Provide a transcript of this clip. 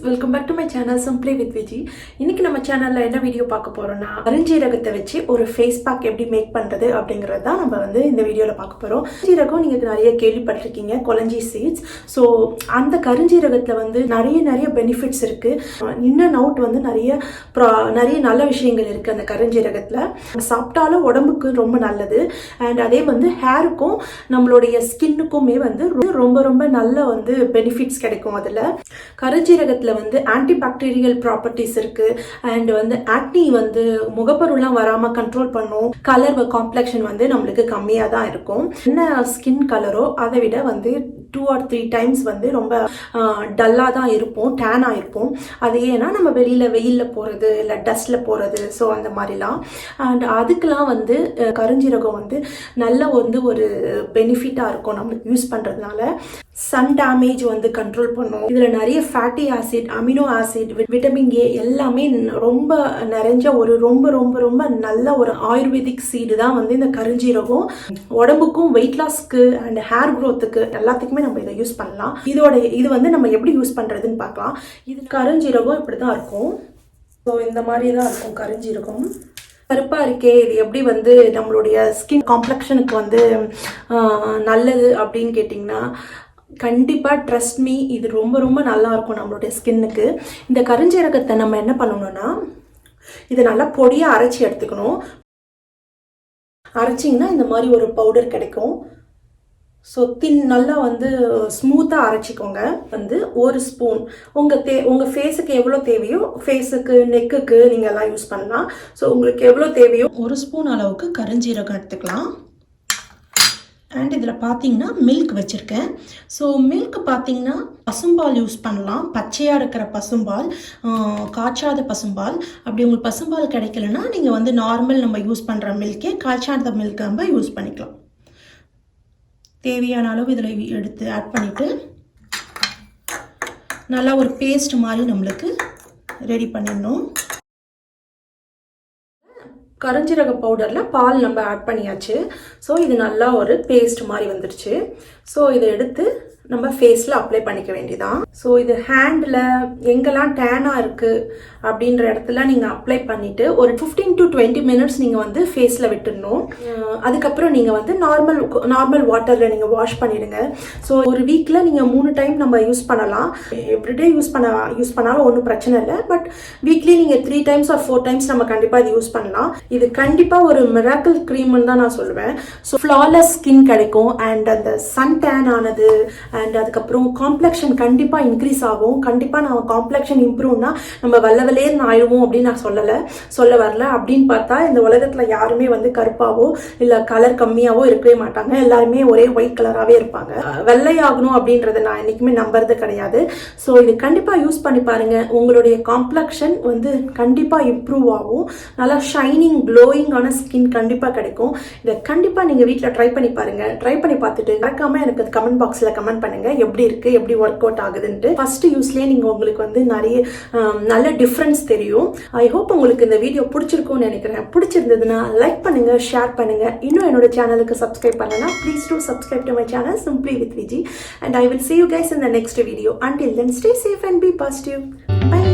Welcome back to my channel simply with Viji. இன்னைக்கு நம்ம சேனல்ல என்ன வீடியோ பார்க்க போறோம்னா கருஞ்சீரகத்தை வச்சு ஒரு ஃபேஸ் பேக் எப்படி மேக் பண்றது அப்படிங்கறது தான் நம்ம இந்த வீடியோல பார்க்க போறோம். கருஞ்சீரகம் நீங்க நிறைய கேள்விப்பட்டிருக்கீங்க, கொலஞ்சி சீட்ஸ். ஸோ அந்த கருஞ்சீரகத்துல நிறைய பெனிஃபிட்ஸ் இருக்கு. இன்னும் அவுட் நிறைய நல்ல விஷயங்கள் இருக்கு அந்த கருஞ்சீரகத்துல. சாப்பிட்டாலும் உடம்புக்கு ரொம்ப நல்லது. அண்ட் அதே ஹேருக்கும் நம்மளுடைய ஸ்கின்னுக்குமே ரொம்ப நல்ல பெனிஃபிட்ஸ் கிடைக்கும். அதுல கருஞ்சீரகத்துல ஆன்டி பாக்டீரியல் ப்ராப்பர்ட்டிஸ் இருக்கு. அண்ட் ஆக்னி முகப்பருலாம் வராம கண்ட்ரோல் பண்ணும். கலர் காம்ப்ளெக்ஷன் நம்மளுக்கு கம்மியா தான் இருக்கும். என்ன ஸ்கின் கலரோ அதை விட 2 or 3 டைம்ஸ் ரொம்ப டல்லா தான் இருப்போம், டேனா இருப்போம். அது ஏன்னா நம்ம வெயில்ல போறது இல்லை டஸ்ட்ல போறது, ஸோ அந்த மாதிரிலாம். அண்ட் அதுக்கெல்லாம் கருஞ்சீரகம் நல்ல ஒரு பெனிஃபிட்டா இருக்கும் நம்மளுக்கு யூஸ் பண்றதுனால. சன் டேமேஜ் கண்ட்ரோல் பண்ணும். இதுல நிறைய fatty acid, amino acid, vitamin A எல்லாமே ரொம்ப நிறைஞ்ச ரொம்ப நல்ல ஒரு ஆயுர்வேதிக் சீடு தான் இந்த கருஞ்சீரகம். உடம்புக்கும் வெயிட் லாஸ்க்கு அண்ட் ஹேர் க்ரோத்துக்கு எல்லாத்துக்குமே நம்ம இதை யூஸ் பண்ணலாம். இது நம்ம எப்படி யூஸ் பண்றதுன்னு பார்க்கலாம். இது கருஞ்சீரகம் இப்படிதான் இருக்கும். ஸோ இந்த மாதிரி தான் இருக்கும் கருஞ்சீரகம். கருப்பா இருக்கே, இது எப்படி நம்மளுடைய ஸ்கின் காம்ப்ளெக்ஷனுக்கு நல்லது அப்படின்னு கேட்டிங்கன்னா கண்டிப்பாக ட்ரஸ்ட் மீ, இது ரொம்ப நல்லா இருக்கும் நம்மளுடைய ஸ்கின்னுக்கு. இந்த கருஞ்சீரகத்தை நம்ம என்ன பண்ணணும்னா இதை நல்லா பொடியாக அரைச்சி எடுத்துக்கணும். அரைச்சிங்கன்னா இந்த மாதிரி ஒரு பவுடர் கிடைக்கும். ஸோ நல்லா ஸ்மூத்தாக அரைச்சிக்கோங்க. 1 ஸ்பூன் உங்கள் ஃபேஸுக்கு எவ்வளோ தேவையோ, ஃபேஸுக்கு நெக்குக்கு நீங்கள் எல்லாம் யூஸ் பண்ணலாம். ஸோ உங்களுக்கு எவ்வளோ தேவையோ 1 ஸ்பூன் அளவுக்கு கருஞ்சீரகம் எடுத்துக்கலாம். அண்ட் இதில் பார்த்தீங்கன்னா மில்க் வச்சுருக்கேன். ஸோ மில்க் பார்த்தீங்கன்னா பசும்பால் யூஸ் பண்ணலாம். பச்சையாக இருக்கிற பசும்பால், காய்ச்சாத பசும்பால். அப்படி உங்களுக்கு பசும்பால் கிடைக்கலன்னா நீங்கள் நார்மல் நம்ம யூஸ் பண்ணுற மில்கே, காய்ச்சாத மில்க் நம்ம யூஸ் பண்ணிக்கலாம். தேவையான அளவு இதில் எடுத்து ஆட் பண்ணிவிட்டு நல்லா ஒரு பேஸ்ட் மாதிரி நம்மளுக்கு ரெடி பண்ணிடணும். கருஞ்சீரக பவுடரில் பால் நம்ம ஆட் பண்ணியாச்சு. ஸோ இது நல்லா ஒரு பேஸ்ட் மாதிரி வந்துடுச்சு. ஸோ இதை எடுத்து நம்ம ஃபேஸில் அப்ளை பண்ணிக்க வேண்டியதான். ஸோ இது ஹேண்டில் எங்கெல்லாம் டேனாக இருக்குது அப்படின்ற இடத்துல நீங்கள் அப்ளை பண்ணிவிட்டு ஒரு 15 to 20 மினிட்ஸ் நீங்கள் ஃபேஸில் விட்டுடணும். அதுக்கப்புறம் நீங்கள் நார்மல் வாட்டரில் நீங்கள் வாஷ் பண்ணிடுங்க. ஸோ ஒரு வீக்கில் நீங்கள் 3 டைம் நம்ம யூஸ் பண்ணலாம். எவ்ரிடே யூஸ் பண்ணாலும் ஒன்றும் பிரச்சனை இல்லை. பட் வீக்லி நீங்கள் 3 டைம்ஸ் or 4 டைம்ஸ் நம்ம கண்டிப்பாக இது யூஸ் பண்ணலாம். இது கண்டிப்பாக ஒரு மிராக்கிள் க்ரீம்னு தான் நான் சொல்லுவேன். ஸோ ஃப்ளாலெஸ் ஸ்கின் கிடைக்கும். அண்ட் அந்த சன் டேன் ஆனது அண்ட் அதுக்கப்புறம் காம்ப்ளெக்ஷன் கண்டிப்பாக இன்க்ரீஸ் ஆகும். கண்டிப்பாக நம்ம காம்ப்ளெக்ஷன் இம்ப்ரூவ்னா நம்ம வெள்ளைன்னு ஆயிடுவோம் அப்படின்னு நான் சொல்ல வரல. அப்படின்னு பார்த்தா இந்த உலகத்தில் யாருமே கருப்பாவோ இல்லை கலர் கம்மியாவோ இருக்கவே மாட்டாங்க. எல்லாருமே ஒரே ஒயிட் கலராகவே இருப்பாங்க. வெள்ளையாகணும் அப்படின்றத நான் என்றைக்குமே நம்புறது கிடையாது. ஸோ இது கண்டிப்பாக யூஸ் பண்ணி பாருங்க. உங்களுடைய காம்ப்ளெக்ஷன் கண்டிப்பாக இம்ப்ரூவ் ஆகும். நல்லா ஷைனிங் க்ளோயிங்கான ஸ்கின் கண்டிப்பாக கிடைக்கும். இதை கண்டிப்பாக நீங்கள் வீட்டில் ட்ரை பண்ணி பாருங்க. ட்ரை பண்ணி பார்த்துட்டு மறக்காம எனக்கு கமெண்ட் பாக்ஸில் கமெண்ட் பண்ணுங்க எப்படி இருக்கு, எப்படி ஒர்க் அவுட் ஆகுதுன்ட்டு. ஃபர்ஸ்ட் யூஸ்லேயே நீங்கள் உங்களுக்கு நிறைய நல்ல டிஃப்ரென்ஸ் தெரியும். ஐ ஹோப் உங்களுக்கு இந்த வீடியோ பிடிச்சிருக்கும்னு நினைக்கிறேன். பிடிச்சிருந்ததுன்னா லைக் பண்ணுங்க, ஷேர் பண்ணுங்க. இன்னும் என்னோட சேனலுக்கு சப்ஸ்கிரைப் பண்ணலன்னா please do subscribe to my channel simply with Viji. And I will see you guys in the next video. Until then, stay safe and be positive. Bye.